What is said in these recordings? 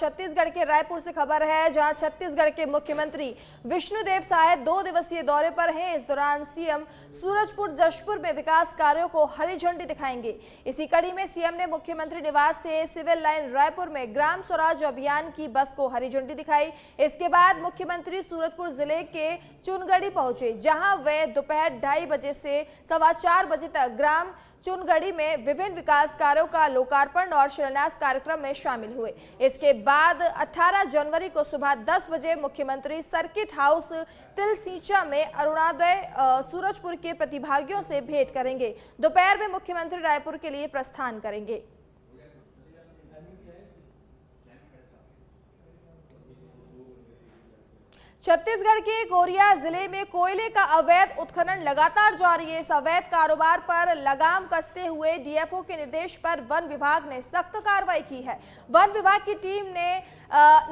छत्तीसगढ़ के रायपुर से खबर है, जहां छत्तीसगढ़ के मुख्यमंत्री विष्णुदेव साय 2 दिवसीय दौरे पर हैं। इस दौरान सीएम सूरजपुर जशपुर में विकास कार्यों को हरी झंडी दिखाएंगे। इसी कड़ी में सीएम ने मुख्यमंत्री निवास से सिविल लाइन रायपुर में ग्राम स्वराज अभियान की बस को हरी झंडी दिखाई। इसके बाद मुख्यमंत्री सूरजपुर जिले के चुनगढ़ी पहुंचे, जहां वे दोपहर 2:30 बजे से 4:15 बजे तक ग्राम चुनगढ़ी में विभिन्न विकास कार्यों का लोकार्पण और शिलान्यास कार्यक्रम में शामिल हुए। इसके बाद 18 जनवरी को सुबह 10 बजे मुख्यमंत्री सर्किट हाउस तिलसिंचा में अरुणोदय सूरजपुर के प्रतिभागियों से भेंट करेंगे। दोपहर में मुख्यमंत्री रायपुर के लिए प्रस्थान करेंगे। छत्तीसगढ़ के कोरिया जिले में कोयले का अवैध उत्खनन लगातार जारी है। इस अवैध कारोबार पर लगाम कसते हुए डीएफओ के निर्देश पर वन विभाग ने सख्त कार्रवाई की है। वन विभाग की टीम ने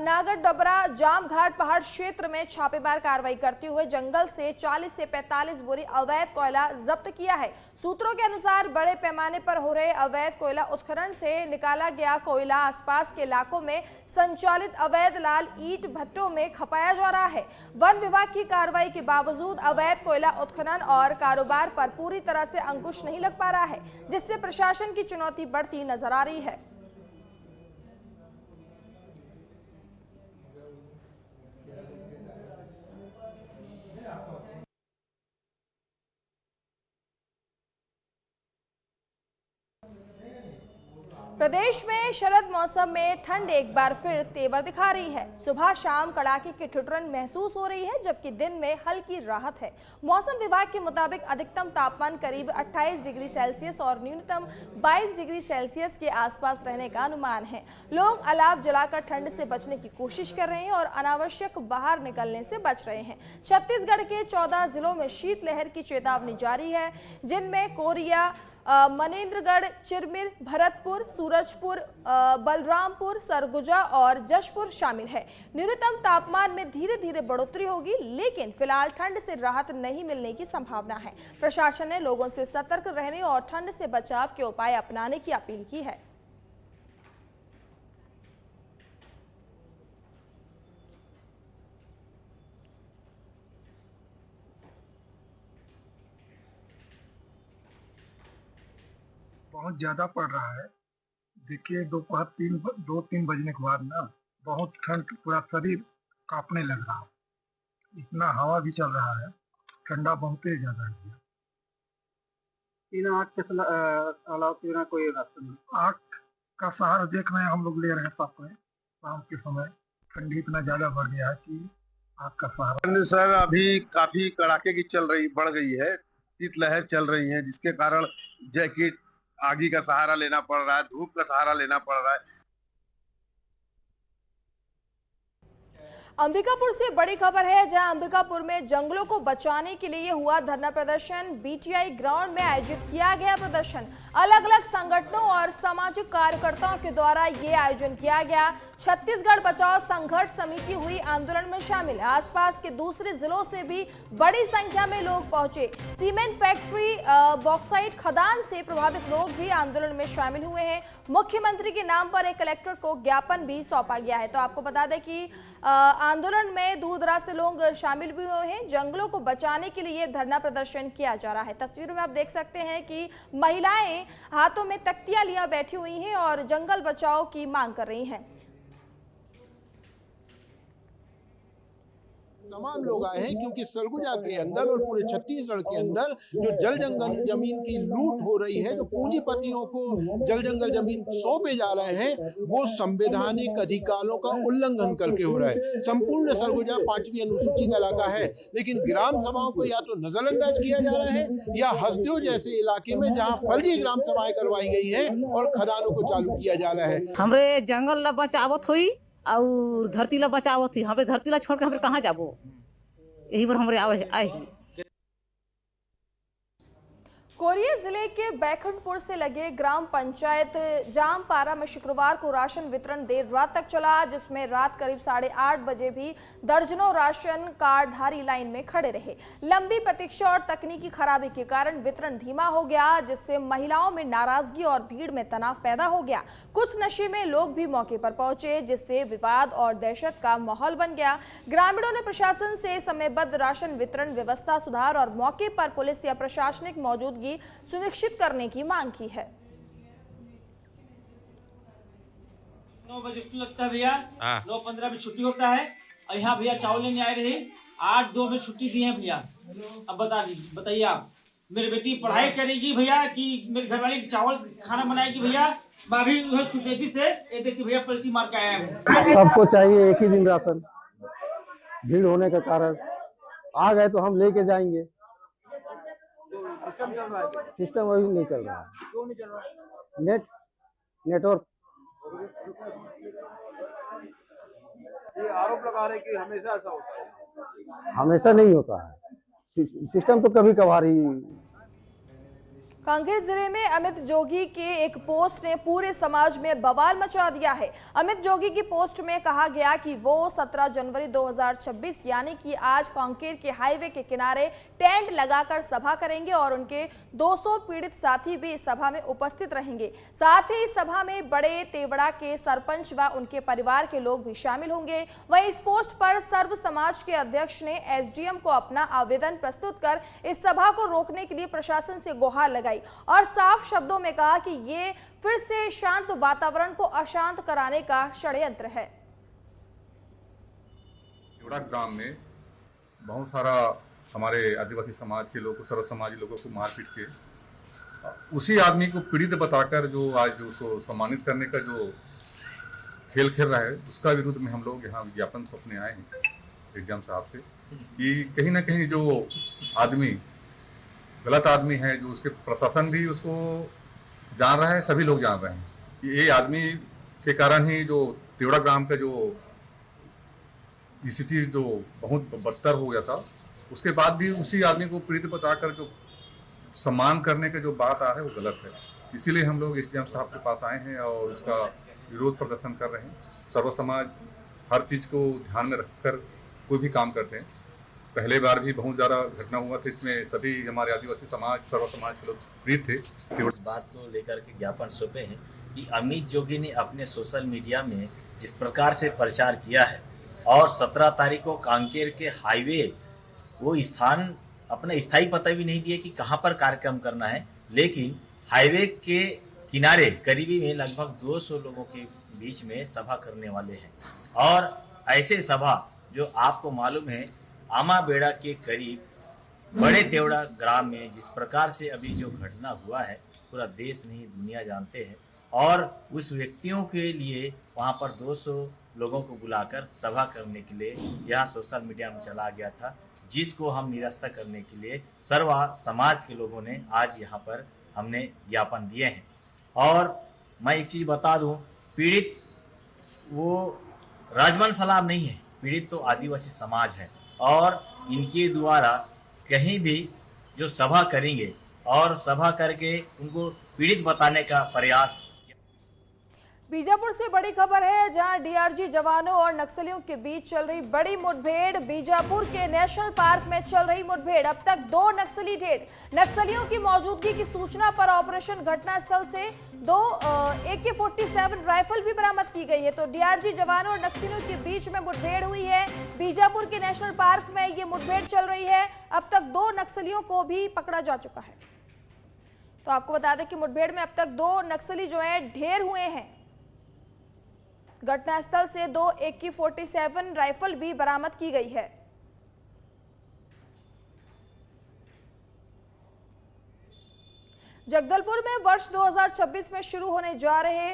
नागरडोबरा जामघाट पहाड़ क्षेत्र में छापेमार कार्रवाई करते हुए जंगल से 40 से 45 बोरी अवैध कोयला जब्त किया है। सूत्रों के अनुसार बड़े पैमाने पर हो रहे अवैध कोयला उत्खनन से निकाला गया कोयला आसपास के इलाकों में संचालित अवैध लाल ईंट भट्टों में खपाया जा रहा है। वन विभाग की कार्रवाई के बावजूद अवैध कोयला उत्खनन और कारोबार पर पूरी तरह से अंकुश नहीं लग पा रहा है, जिससे प्रशासन की चुनौती बढ़ती नजर आ रही है। प्रदेश में शरद मौसम में ठंड एक बार फिर तेवर दिखा रही है। सुबह शाम कड़ाके की ठिठुरन महसूस हो रही है, जबकि दिन में हल्की राहत है। मौसम विभाग के मुताबिक अधिकतम तापमान करीब 28 डिग्री सेल्सियस और न्यूनतम 22 डिग्री सेल्सियस के आसपास रहने का अनुमान है। लोग अलाव जलाकर ठंड से बचने की कोशिश कर रहे हैं और अनावश्यक बाहर निकलने से बच रहे हैं। छत्तीसगढ़ के 14 जिलों में शीतलहर की चेतावनी जारी है, जिनमें कोरिया, मनेन्द्रगढ़, चिरमिर, भरतपुर, सूरजपुर, बलरामपुर, सरगुजा और जशपुर शामिल है। न्यूनतम तापमान में धीरे धीरे बढ़ोतरी होगी, लेकिन फिलहाल ठंड से राहत नहीं मिलने की संभावना है। प्रशासन ने लोगों से सतर्क रहने और ठंड से बचाव के उपाय अपनाने की अपील की है। बहुत ज्यादा पड़ रहा है। देखिए दोपहर 2-3 बजने के बाद ना बहुत ठंड, पूरा शरीर कांपने लग रहा है। इतना हवा भी चल रहा है, ठंडा बहुत ही ज्यादा है। बिना आग के अलावा बिना कोई रास्ता नहीं। आग का सहारा देख रहे हैं हम लोग, ले रहे हैं सबको। शाम के समय ठंडी इतना ज्यादा बढ़ गया है कि आग का सहारा। सर अभी काफी कड़ाके की बढ़ गई है, शीतलहर चल रही है, जिसके कारण जैकेट, आगी का सहारा लेना पड़ रहा है, धूप का सहारा लेना पड़ रहा है। अंबिकापुर से बड़ी खबर है, जहां अंबिकापुर में जंगलों को बचाने के लिए हुआ धरना प्रदर्शन। बीटीआई ग्राउंड में आयोजित किया गया प्रदर्शन अलग अलग संगठनों और सामाजिक कार्यकर्ताओं के द्वारा ये आयोजन किया गया। छत्तीसगढ़ बचाओ संघर्ष समिति हुई आंदोलन में शामिल। आसपास के दूसरे जिलों से भी बड़ी संख्या में लोग पहुंचे। सीमेंट फैक्ट्री, बॉक्साइट खदान से प्रभावित लोग भी आंदोलन में शामिल हुए हैं। मुख्यमंत्री के नाम पर एक कलेक्टर को ज्ञापन भी सौंपा गया है। तो आपको बता दें कि आंदोलन में दूर दराज से लोग शामिल भी हुए हैं। जंगलों को बचाने के लिए धरना प्रदर्शन किया जा रहा है। तस्वीरों में आप देख सकते हैं कि महिलाएं हाथों में तख्तियां लिए बैठी हुई हैं और जंगल बचाओ की मांग कर रही हैं। तमाम लोग आए हैं क्योंकि सरगुजा के अंदर और पूरे छत्तीसगढ़ के अंदर जो जल जंगल जमीन की लूट हो रही है, जो पूंजीपतियों को जल जंगल जमीन सौंपे जा रहे हैं, वो संवैधानिक अधिकारों का उल्लंघन करके हो रहा है। संपूर्ण सरगुजा 5वीं अनुसूची का इलाका है, लेकिन ग्राम सभाओं को या तो नजरअंदाज किया जा रहा है या हसदेव जैसे इलाके में जहाँ फर्जी ग्राम सभाएं करवाई गई है और खदानों को चालू किया जा रहा है। हमरे जंगल ला बचावत हुई और धरती ला बचावत थी। हमरे धरती ला छोड़ के हमरे कहाँ जाबो, यही पर हमरे आए ही। कोरिया जिले के बैकुंठपुर से लगे ग्राम पंचायत जामपारा में शुक्रवार को राशन वितरण देर रात तक चला, जिसमें रात करीब 8:30 बजे भी दर्जनों राशन कार्डधारी लाइन में खड़े रहे। लंबी प्रतीक्षा और तकनीकी खराबी के कारण वितरण धीमा हो गया, जिससे महिलाओं में नाराजगी और भीड़ में तनाव पैदा हो गया। कुछ नशे में लोग भी मौके पर पहुंचे, जिससे विवाद और दहशत का माहौल बन गया। ग्रामीणों ने प्रशासन से समयबद्ध राशन वितरण व्यवस्था सुधार और मौके पर पुलिस या प्रशासनिक मौजूदगी सुनिश्चित करने की मांग की है। 9 बजे स्कूल लगता है भैया, 9:15 में छुट्टी होता है और यहाँ भैया चावल लेने आए रही, 8:02 में छुट्टी दी है भैया। अब बताइए आप, मेरी बेटी पढ़ाई करेगी भैया कि मेरी घरवाली चावल खाना बनाएगी भैया? मैं भी सोसाइटी से ये देखिए भैया पलटी मार के आया हूँ। सबको चाहिए एक ही दिन राशन, भीड़ होने के कारण आ गए तो हम लेके जाएंगे। सिस्टम वही नहीं चल रहा है। क्यों नहीं चल रहा? नेटवर्क। ये आरोप लगा रहे कि हमेशा ऐसा होता है। हमेशा नहीं होता है, सिस्टम तो कभी कभार ही। कांकेर जिले में अमित जोगी के एक पोस्ट ने पूरे समाज में बवाल मचा दिया है। अमित जोगी की पोस्ट में कहा गया कि वो 17 जनवरी 2026 यानी कि आज कांकेर के हाईवे के किनारे टेंट लगाकर सभा करेंगे और उनके 200 पीड़ित साथी भी इस सभा में उपस्थित रहेंगे। साथ ही इस सभा में बड़े तेवड़ा के सरपंच व उनके परिवार के लोग भी शामिल होंगे। वहीं इस पोस्ट पर सर्व समाज के अध्यक्ष ने एसडीएम को अपना आवेदन प्रस्तुत कर इस सभा को रोकने के लिए प्रशासन से गुहार लगाई और साफ शब्दों में कहा कि ये फिर से शांत वातावरण को अशांत कराने का षड्यंत्र है। तेवड़ा ग्राम में बहुत सारा हमारे आदिवासी समाज के लोगों को, सर्व समाजी लोगों को मार पीट के उसी आदमी को पीड़ित बताकर जो आज उसको सम्मानित करने का जो खेल खेल रहा है, उसका विरुद्ध में हम लोग यहाँ ज्ञापन सौंपने आए हैं एसडीएम साहब से कि कहीं ना कहीं जो आदमी गलत आदमी है, जो उसके प्रशासन भी उसको जान रहा है, सभी लोग जान रहे हैं कि ये आदमी के कारण ही जो तेवड़ा ग्राम का जो स्थिति जो बहुत बदतर हो गया था, उसके बाद भी उसी आदमी को पीड़ित बताकर जो सम्मान करने का जो बात आ रहा है वो गलत है। इसीलिए हम लोग एसडीएम साहब के पास आए हैं और उसका विरोध प्रदर्शन कर रहे हैं। सर्व समाज हर चीज़ को ध्यान में रखकर कोई भी काम करते हैं। पहले बार भी बहुत ज़्यादा घटना हुआ था, इसमें सभी हमारे आदिवासी समाज, सर्व समाज के लोग प्रीत थे। इस बात को लेकर के ज्ञापन सौंपे हैं कि अमित जोगी ने अपने सोशल मीडिया में जिस प्रकार से प्रचार किया है और 17 तारीख को कांकेर के हाईवे वो स्थान अपना स्थायी पता भी नहीं दिया कि कहाँ पर कार्यक्रम करना है, लेकिन हाईवे के किनारे करीबी में लगभग 200 लोगों के बीच में सभा करने वाले हैं। और ऐसे सभा जो आपको मालूम है आमा बेड़ा के करीब बड़े तेवड़ा ग्राम में जिस प्रकार से अभी जो घटना हुआ है पूरा देश नहीं दुनिया जानते हैं, और उस व्यक्तियों के लिए वहां पर 200 लोगों को बुलाकर सभा करने के लिए यह सोशल मीडिया में चला गया था, जिसको हम निरस्त करने के लिए सर्व समाज के लोगों ने आज यहाँ पर हमने ज्ञापन दिए हैं। और मैं एक चीज़ बता दूं, पीड़ित वो राजमन सलाम नहीं है, पीड़ित तो आदिवासी समाज है और इनके द्वारा कहीं भी जो सभा करेंगे और सभा करके उनको पीड़ित बताने का प्रयास। बीजापुर से बड़ी खबर है, जहां डीआरजी जवानों और नक्सलियों के बीच चल रही बड़ी मुठभेड़। बीजापुर के नेशनल पार्क में चल रही मुठभेड़, अब तक 2 नक्सली ढेर। नक्सलियों की मौजूदगी की सूचना पर ऑपरेशन घटनास्थल से 2 AK-47 राइफल भी बरामद की गई है। तो डीआरजी जवानों और नक्सलियों के बीच में मुठभेड़ हुई है। बीजापुर के नेशनल पार्क में ये मुठभेड़ चल रही है। अब तक 2 नक्सलियों को भी पकड़ा जा चुका है। तो आपको बता दें कि मुठभेड़ में अब तक 2 नक्सली जो है ढेर हुए हैं। घटनास्थल से 2 AK-47 राइफल भी बरामद की गई है। जगदलपुर में वर्ष 2026 में शुरू होने जा रहे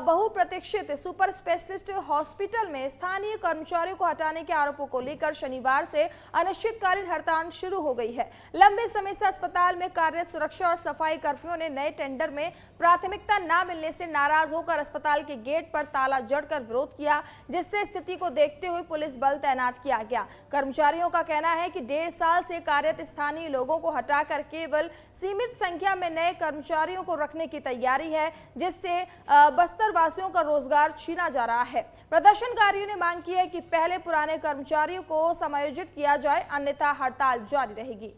बहुप्रतीक्षित सुपर स्पेशलिस्ट हॉस्पिटल में स्थानीय कर्मचारियों को हटाने के आरोपों को लेकर शनिवार से अनिश्चितकालीन हड़ताल शुरू हो गई है। लंबे समय से अस्पताल में कार्यरत सुरक्षा और सफाई कर्मियों ने नए टेंडर में प्राथमिकता न मिलने से नाराज होकर अस्पताल के गेट पर ताला जड़कर विरोध किया, जिससे स्थिति को देखते हुए पुलिस बल तैनात किया गया। कर्मचारियों का कहना है कि 1.5 साल से कार्यरत स्थानीय लोगों को हटाकर केवल सीमित संख्या में नए कर्मचारियों को रखने की तैयारी है, जिससे बस्तर वासियों का रोजगार छीना जा रहा है। प्रदर्शनकारियों ने मांग की है कि पहले पुराने कर्मचारियों को समायोजित किया जाए, अन्यथा हड़ताल जारी रहेगी।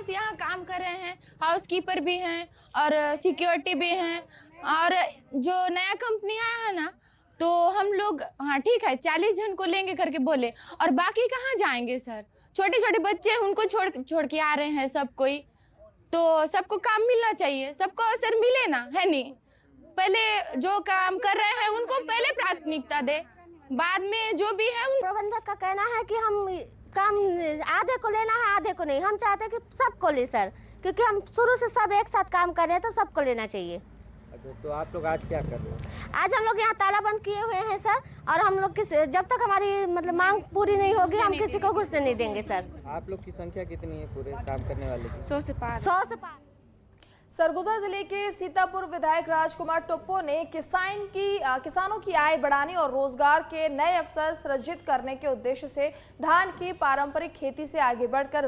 यहाँ काम कर रहे हैं, हाउसकीपर भी हैं और सिक्योरिटी भी हैं, और जो नया कंपनी आया है ना, तो हम लोग हाँ ठीक है 40 जन को लेंगे करके बोले, और बाकी कहाँ जाएंगे सर? छोटे छोटे बच्चे उनको छोड़ के आ रहे हैं सब कोई, तो सबको काम मिलना चाहिए, सबको अवसर मिले ना, है नहीं? पहले जो काम कर रहे हैं उनको पहले प्राथमिकता दे, बाद में जो भी है। प्रबंधक का कहना है कि हम काम आधे को लेना है, आधे को नहीं। हम चाहते हैं कि सबको ले सर, क्योंकि हम शुरू से सब एक साथ काम कर रहे हैं, तो सबको लेना चाहिए। तो आप लोग आज क्या कर रहे हैं? आज हम लोग यहाँ ताला बंद किए हुए हैं सर, और हम लोग जब तक हमारी मतलब मांग पूरी नहीं होगी हम किसी को घुसने नहीं देंगे सर। आप लोग की संख्या कितनी है पूरे काम करने वाले की? 100 से पार। सरगुजा जिले के सीतापुर विधायक राजकुमार टोप्पो ने किसानों की आय बढ़ाने और रोजगार के नए अवसर सृजित करने के उद्देश्य से धान की पारंपरिक खेती से आगे बढ़कर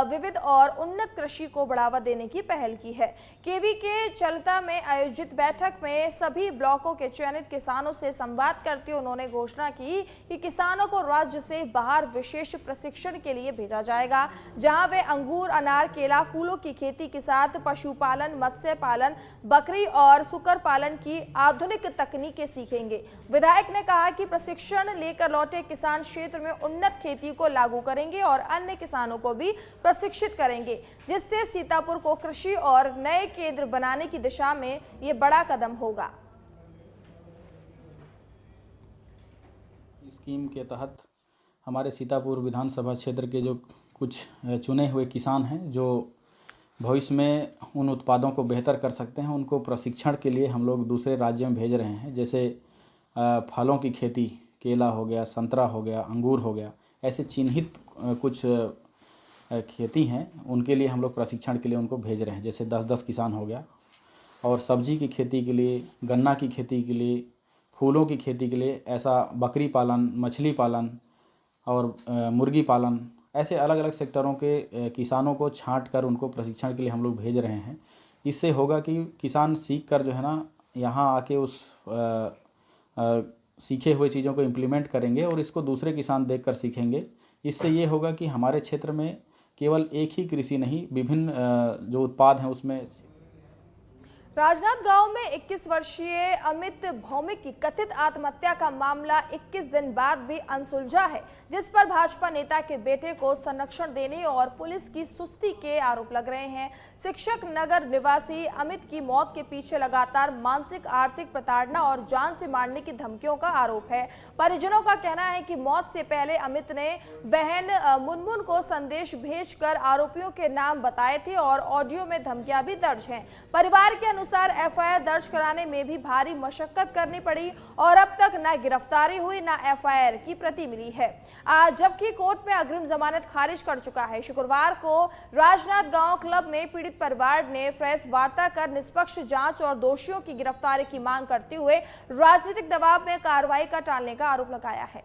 विविध और उन्नत कृषि को बढ़ावा देने की पहल की है। केवी के चलता में आयोजित बैठक में सभी ब्लॉकों के चयनित किसानों से संवाद करते हुए उन्होंने घोषणा की कि किसानों को राज्य से बाहर विशेष प्रशिक्षण के लिए भेजा जाएगा, जहां वे अंगूर, अनार, केला, फूलों की खेती के साथ पशुपालन, मत्स्य पालन, बकरी और सुकर पालन की आधुनिक तकनीकें सीखेंगे। विधायक ने कहा कि प्रशिक्षण लेकर लौटे किसान क्षेत्र में उन्नत खेती को लागू करेंगे और अन्य किसानों को भी प्रशिक्षित करेंगे, जिससे सीतापुर को कृषि और नए केंद्र बनाने की दिशा में ये बड़ा कदम होगा। स्कीम के तहत हमारे सीतापुर विधानसभा क्षेत्र के जो कुछ चुने हुए किसान हैं, जो भविष्य में उन उत्पादों को बेहतर कर सकते हैं, उनको प्रशिक्षण के लिए हम लोग दूसरे राज्यों में भेज रहे हैं। जैसे फलों की खेती, केला हो गया, संतरा हो गया, अंगूर हो गया, ऐसे चिन्हित कुछ खेती हैं, उनके लिए हम लोग प्रशिक्षण के लिए उनको भेज रहे हैं। जैसे 10-10 किसान हो गया, और सब्जी की खेती के लिए, गन्ना की खेती के लिए, फूलों की खेती के लिए, ऐसा बकरी पालन, मछली पालन और मुर्गी पालन, ऐसे अलग अलग सेक्टरों के किसानों को छांट कर उनको प्रशिक्षण के लिए हम लोग भेज रहे हैं। इससे होगा कि किसान सीख कर जो है ना यहाँ आके उस सीखे हुए चीज़ों को इम्प्लीमेंट करेंगे और इसको दूसरे किसान देखकर सीखेंगे। इससे ये होगा कि हमारे क्षेत्र में केवल एक ही कृषि नहीं, विभिन्न जो उत्पाद हैं उसमें। राजनांदगांव में 21 वर्षीय अमित भौमिक की कथित आत्महत्या का मामला 21 दिन बाद भी अनसुलझा है, जिस पर भाजपा नेता के बेटे को संरक्षण देने और पुलिस की सुस्ती के आरोप लग रहे हैं। शिक्षक नगर निवासी अमित की मौत के पीछे लगातार मानसिक, आर्थिक प्रताड़ना और जान से मारने की धमकियों का आरोप है। परिजनों का कहना है कि मौत से पहले अमित ने बहन मुनमुन को संदेश भेजकर आरोपियों के नाम बताए थे और ऑडियो में धमकियां भी दर्ज हैं। परिवार के अनुसार एफआईआर दर्ज कराने में भी भारी मशक्कत करनी पड़ी और अब तक न गिरफ्तारी हुई, न एफआईआर की प्रति मिली है, जबकि कोर्ट में अग्रिम जमानत खारिज कर चुका है। शुक्रवार को राजनांदगांव क्लब में पीड़ित परिवार ने प्रेस वार्ता कर निष्पक्ष जांच और दोषियों की गिरफ्तारी की मांग करते हुए राजनीतिक दबाव में कार्रवाई का टालने का आरोप लगाया है।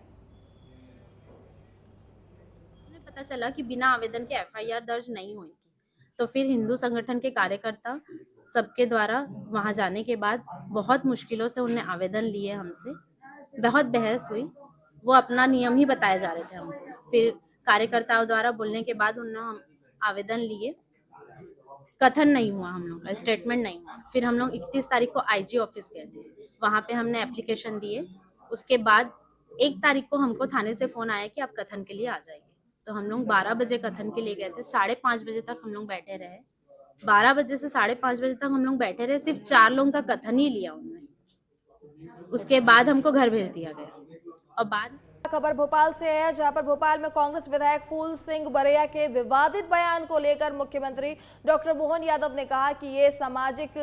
पता चला कि बिना आवेदन के एफआईआर दर्ज नहीं हुई, तो फिर हिंदू संगठन के कार्यकर्ता सबके द्वारा वहां जाने के बाद बहुत मुश्किलों से उन्हें आवेदन लिए, हमसे बहुत बहस हुई। वो अपना नियम ही बताए जा रहे थे हमको। फिर कार्यकर्ताओं द्वारा बोलने के बाद उन्होंने आवेदन लिए, कथन नहीं हुआ, हम लोग का स्टेटमेंट नहीं हुआ। फिर हम लोग 31 तारीख को आईजी ऑफिस गए थे, वहाँ पे हमने एप्लीकेशन दिए। उसके बाद 1 तारीख को हमको थाने से फ़ोन आया कि आप कथन के लिए आ जाइए। तो हम लोग 12 बजे कथन के लिए गए थे। 5:30 बजे तक हम लोग बैठे रहे। 12 बजे से 5:30 बजे तक हम लोग बैठे रहे। सिर्फ 4 लोगों का कथन ही लिया उन्होंने। उसके बाद हमको घर भेज दिया गया और बाद खबर भोपाल से है, जहां पर भोपाल में कांग्रेस विधायक फूल सिंह बरैया के विवादित बयान को लेकर मुख्यमंत्री डॉक्टर मोहन यादव ने कहा कि ये सामाजिक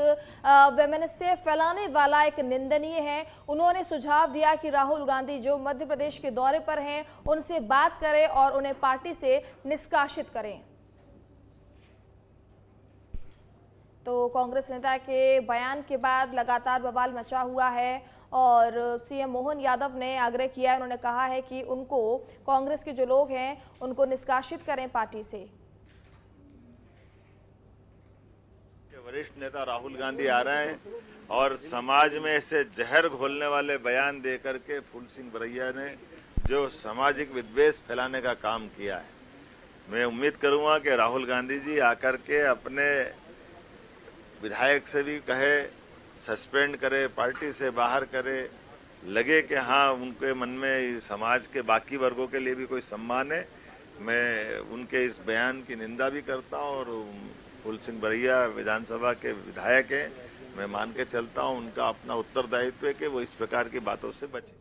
वैमनस्य फैलाने वाला एक निंदनीय है। उन्होंने सुझाव दिया कि राहुल गांधी जो मध्य प्रदेश के दौरे पर हैं, उनसे बात करें और उन्हें पार्टी से निष्कासित करें। तो कांग्रेस नेता के बयान के बाद लगातार बवाल मचा हुआ है और सीएम मोहन यादव ने आग्रह किया है, उन्होंने कहा है कि उनको कांग्रेस के जो लोग हैं उनको निष्कासित करें पार्टी से। वरिष्ठ नेता राहुल गांधी आ रहे हैं और समाज में ऐसे जहर घोलने वाले बयान देकर के फूल सिंह बरैया ने जो सामाजिक विद्वेष फैलाने का काम किया है, मैं उम्मीद करूंगा कि राहुल गांधी जी आकर के अपने विधायक से भी कहे सस्पेंड करे, पार्टी से बाहर करे, लगे कि हाँ उनके मन में समाज के बाकी वर्गों के लिए भी कोई सम्मान है। मैं उनके इस बयान की निंदा भी करता हूँ और फूल सिंह बरैया विधानसभा के विधायक हैं, मैं मान के चलता हूँ उनका अपना उत्तरदायित्व है कि वो इस प्रकार की बातों से बचें।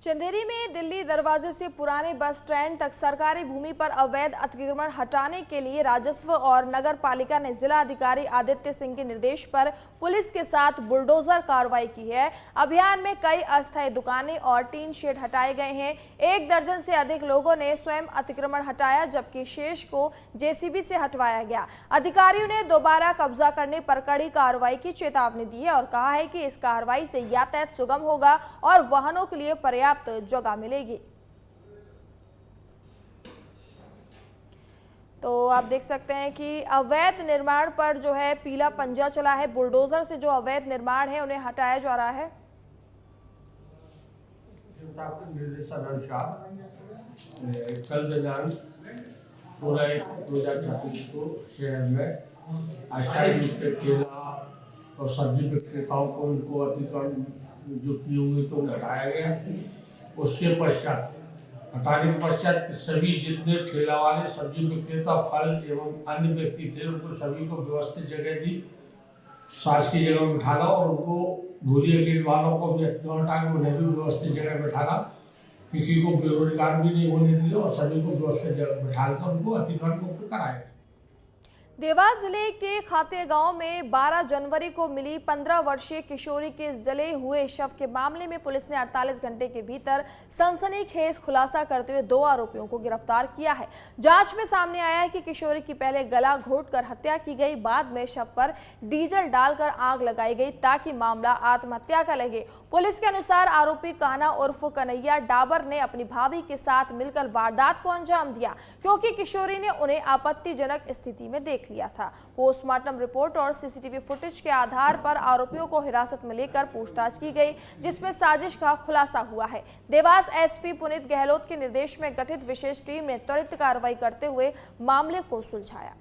चंदेरी में दिल्ली दरवाजे से पुराने बस स्टैंड तक सरकारी भूमि पर अवैध अतिक्रमण हटाने के लिए राजस्व और नगर पालिका ने जिला अधिकारी आदित्य सिंह के निर्देश पर पुलिस के साथ बुलडोजर कार्रवाई की है। अभियान में कई अस्थायी दुकानें और टीन शेड हटाए गए हैं। 1 दर्जन से अधिक लोगों ने स्वयं अतिक्रमण हटाया, जबकि शेष को जेसीबी से हटवाया गया। अधिकारियों ने दोबारा कब्जा करने पर कड़ी कार्रवाई की चेतावनी दी है और कहा है कि इस कार्रवाई से यातायात सुगम होगा और वाहनों के लिए पर्याप्त जगह मिलेगी। तो आप देख सकते हैं कि अवैध निर्माण पर जो है पीला पंजा चला है। बुलडोजर से जो अवैध निर्माण है उन्हें हटाया जा रहा है। निर्देशानुसार कल दिनांक 16/1/2026 को शहर में अस्थायी रूप से ठेला और सब्जी विक्रेताओं को उनको अतिक्रमण जो किए हुए तो हटाया गया। उसके पश्चात हटाने के पश्चात सभी जितने ठेला वाले, सब्जी विक्रेता, फल एवं अन्य व्यक्ति थे उनको सभी को व्यवस्थित जगह दी, साज की जगह में बिठाना और उनको धूलिया गिर वालों को भी अतिक्रमण हटा के उन्हें भी व्यवस्थित जगह बिठाना। किसी को बेरोजगार भी नहीं होने दिया और सभी को व्यवस्थित जगह बिठाकर उनको अतिक्रमण मुक्त कराया। देवास जिले के खाते गांव में 12 जनवरी को मिली 15 वर्षीय किशोरी के जले हुए शव के मामले में पुलिस ने 48 घंटे के भीतर सनसनीखेज खुलासा करते हुए 2 आरोपियों को गिरफ्तार किया है। जांच में सामने आया है कि किशोरी की पहले गला घोंटकर हत्या की गई, बाद में शव पर डीजल डालकर आग लगाई गई ताकि मामला आत्महत्या का लगे। पुलिस के अनुसार आरोपी कान्हा उर्फ कन्हैया डाबर ने अपनी भाभी के साथ मिलकर वारदात को अंजाम दिया, क्योंकि किशोरी ने उन्हें आपत्तिजनक स्थिति में देख लिया था। पोस्टमार्टम रिपोर्ट और सीसीटीवी फुटेज के आधार पर आरोपियों को हिरासत में लेकर पूछताछ की गई, जिसमें साजिश का खुलासा हुआ है। देवास एसपी पुनीत गहलोत के निर्देश में गठित विशेष टीम ने त्वरित कार्रवाई करते हुए मामले को सुलझाया।